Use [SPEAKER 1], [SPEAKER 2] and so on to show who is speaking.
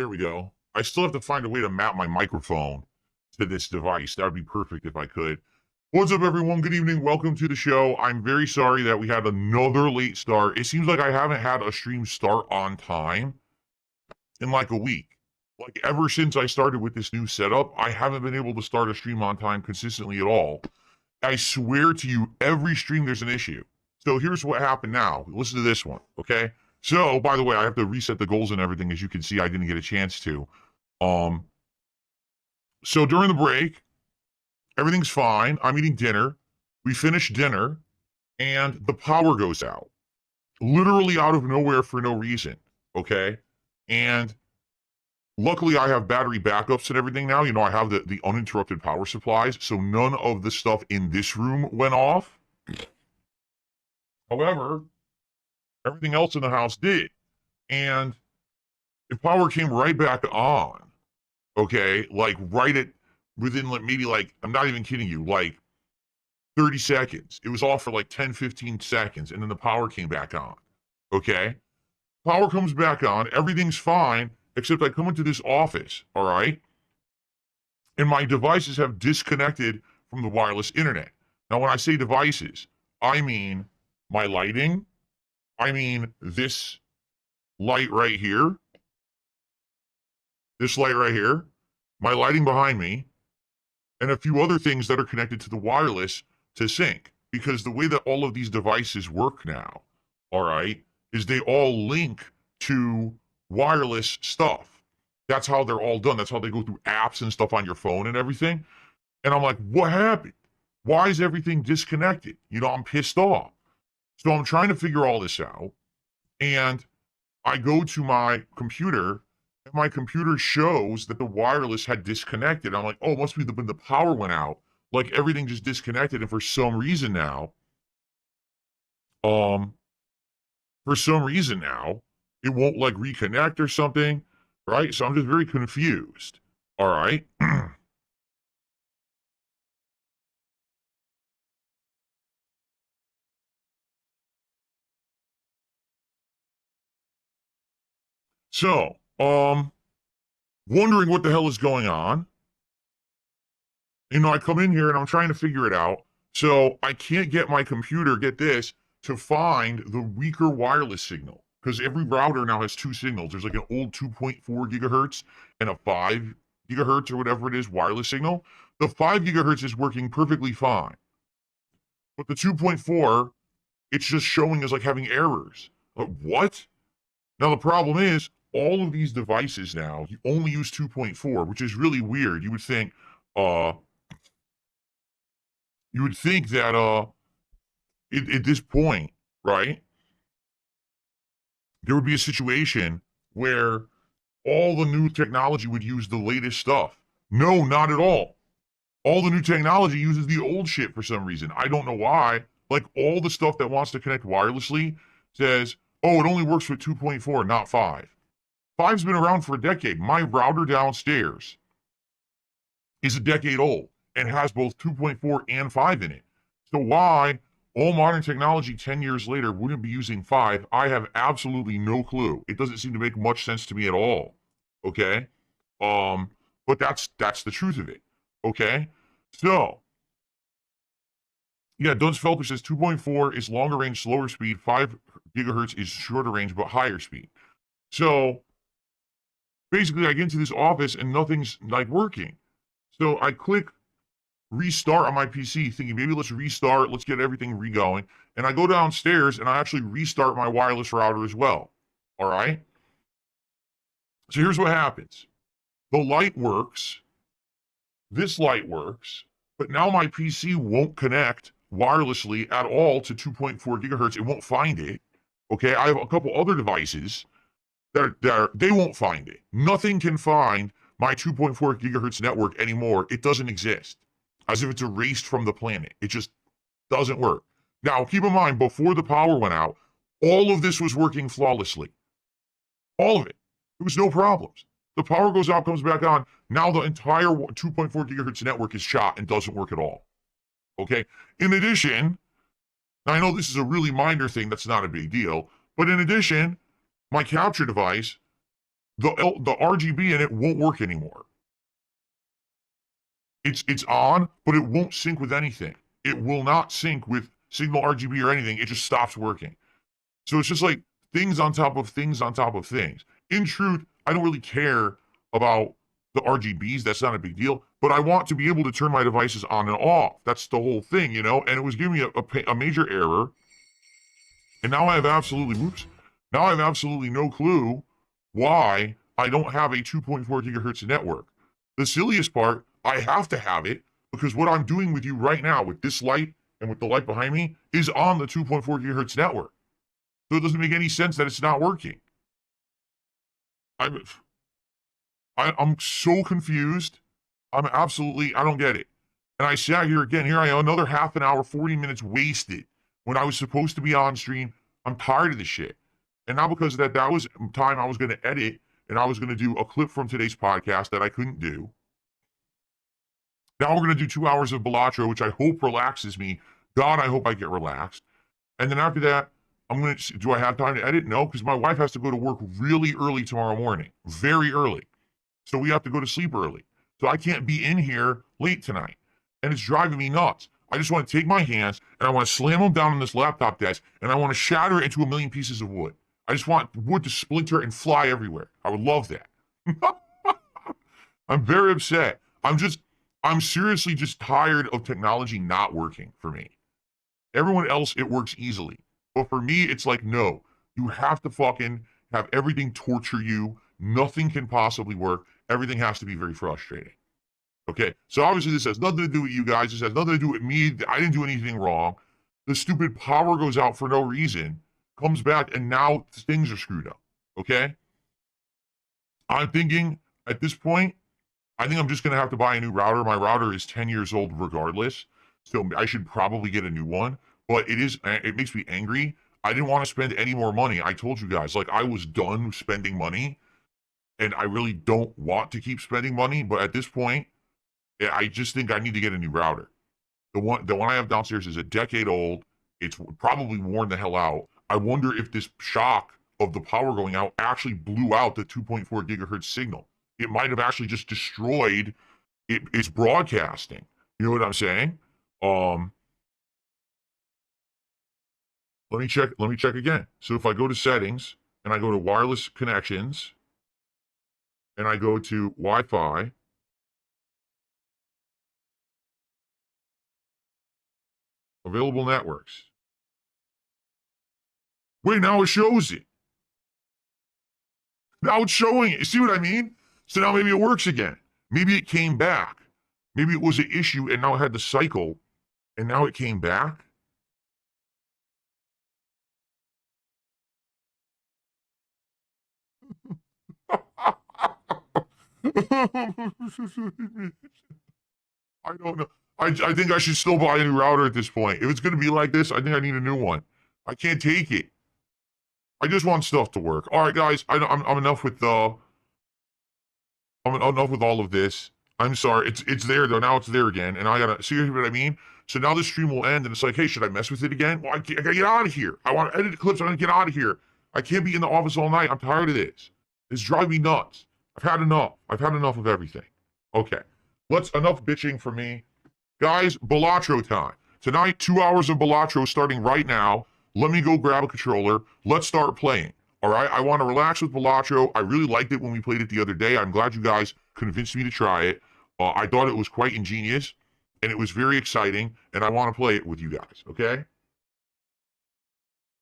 [SPEAKER 1] there we go. I still have to find a way to map my microphone to this device. That would be perfect if I could. What's up, everyone? Good evening. Welcome to the show. I'm very sorry that we had another late start. It seems like I haven't had a stream start on time in like a week. Like ever since I started with this new setup, I haven't been able to start a stream on time consistently at all. I swear to you, every stream there's an issue. So here's what happened now. Listen to this one, okay? So, by the way, I have to reset the goals and everything. As you can see, I didn't get a chance to. So during the break, everything's fine. I'm eating dinner. We finish dinner, and the power goes out. Literally out of nowhere for no reason, okay? And luckily, I have battery backups and everything now. You know, I have the uninterrupted power supplies, so none of the stuff in this room went off. However, everything else in the house did. And the power came right back on, okay? Like right at, within like maybe like, I'm not even kidding you, like 30 seconds. It was off for like 10, 15 seconds, and then the power came back on, okay? Power comes back on, everything's fine, except I come into this office, all right? And my devices have disconnected from the wireless internet. Now, when I say devices, I mean my lighting, I mean this light right here, this light right here, my lighting behind me, and a few other things that are connected to the wireless to sync. Because the way that all of these devices work now, all right, is they all link to wireless stuff. That's how they're all done. That's how they go through apps and stuff on your phone and everything. And I'm like, what happened? Why is everything disconnected? You know, I'm pissed off. So I'm trying to figure all this out. And I go to my computer, and my computer shows that the wireless had disconnected. I'm like, oh, it must be when the power went out. Like everything just disconnected. And for some reason now, it won't like reconnect or something, right? So I'm just very confused. All right. So, wondering what the hell is going on. You know, I come in here and I'm trying to figure it out. So I can't get my computer, get this, to find the weaker wireless signal. Because every router now has two signals. There's like an old 2.4 gigahertz and a 5 gigahertz or whatever it is wireless signal. The 5 gigahertz is working perfectly fine. But the 2.4, it's just showing as like having errors. Like, what? Now the problem is, all of these devices now, you only use 2.4, which is really weird. You would think that at this point, right, there would be a situation where all the new technology would use the latest stuff. No, not at all. All the new technology uses the old shit for some reason. I don't know why. Like all the stuff that wants to connect wirelessly says, oh, it only works with 2.4, not 5. 5's been around for a decade. My router downstairs is a decade old and has both 2.4 and 5 in it. So why all modern technology 10 years later wouldn't be using 5, I have absolutely no clue. It doesn't seem to make much sense to me at all. Okay? But that's the truth of it. Okay? So, yeah, Duns Felter says 2.4 is longer range, slower speed. 5 gigahertz is shorter range, but higher speed. So, basically, I get into this office and nothing's like working. So I click restart on my PC, thinking maybe let's restart, let's get everything re-going. And I go downstairs and I actually restart my wireless router as well. All right? So here's what happens. The light works. This light works. But now my PC won't connect wirelessly at all to 2.4 gigahertz. It won't find it. Okay? I have a couple other devices they won't find it. Nothing can find my 2.4 gigahertz network anymore. It doesn't exist. As if it's erased from the planet. It just doesn't work. Now, keep in mind, before the power went out, all of this was working flawlessly. All of it. There was no problems. The power goes out, comes back on. Now the entire 2.4 gigahertz network is shot and doesn't work at all. Okay? In addition, now I know this is a really minor thing that's not a big deal, but in addition, my capture device the RGB in it won't work anymore. It's on, but it won't sync with anything. It will not sync with signal RGB or anything. It just stops working. So it's just like things on top of things on top of things. In truth, I don't really care about the RGBs. That's not a big deal. But I want to be able to turn my devices on and off. That's the whole thing, you know? And it was giving me a major error. And now I have now I have absolutely no clue why I don't have a 2.4 gigahertz network. The silliest part, I have to have it because what I'm doing with you right now with this light and with the light behind me is on the 2.4 gigahertz network. So it doesn't make any sense that it's not working. I'm so confused. I don't get it. And I sat here again. Here I am, another half an hour, 40 minutes wasted when I was supposed to be on stream. I'm tired of this shit. And now because of that, that was time I was going to edit and I was going to do a clip from today's podcast that I couldn't do. Now we're going to do 2 hours of Balatro, which I hope relaxes me. God, I hope I get relaxed. And then after that, do I have time to edit? No, because my wife has to go to work really early tomorrow morning. Very early. So we have to go to sleep early. So I can't be in here late tonight. And it's driving me nuts. I just want to take my hands and I want to slam them down on this laptop desk and I want to shatter it into a million pieces of wood. I just want wood to splinter and fly everywhere. I would love that. I'm very upset. I'm seriously just tired of technology not working for me. Everyone else, it works easily. But for me, it's like, no, you have to fucking have everything torture you. Nothing can possibly work. Everything has to be very frustrating. Okay, so obviously this has nothing to do with you guys. This has nothing to do with me. I didn't do anything wrong. The stupid power goes out for no reason, comes back, and now things are screwed up. Okay? I'm thinking at this point, I think I'm just going to have to buy a new router. My router is 10 years old regardless, so I should probably get a new one. But it makes me angry. I didn't want to spend any more money. I told you guys, like, I was done spending money, and I really don't want to keep spending money. But at this point, I just think I need to get a new router. The one I have downstairs is a decade old. It's probably worn the hell out. I wonder if this shock of the power going out actually blew out the 2.4 gigahertz signal. It might have actually just destroyed its broadcasting. You know what I'm saying? Let me check again. So if I go to settings and I go to wireless connections and I go to Wi-Fi, available networks. Wait, now it shows it. Now it's showing it. You see what I mean? So now maybe it works again. Maybe it came back. Maybe it was an issue and now it had the cycle and now it came back. I don't know. I think I should still buy a new router at this point. If it's going to be like this, I think I need a new one. I can't take it. I just want stuff to work. All right, guys. I'm enough with I'm enough with all of this. I'm sorry. It's there though. Now it's there again, and I gotta see what I mean. So now the stream will end, and it's like, hey, should I mess with it again? Well, I gotta get out of here. I want to edit the clips. I gotta get out of here. I can't be in the office all night. I'm tired of this. It's driving me nuts. I've had enough. I've had enough of everything. Okay. Enough bitching for me. Guys, Balatro time. Tonight, 2 hours of Balatro starting right now. Let me go grab a controller. Let's start playing. All right? I want to relax with Balatro. I really liked it when we played it the other day. I'm glad you guys convinced me to try it. I thought it was quite ingenious, and it was very exciting, and I want to play it with you guys, okay?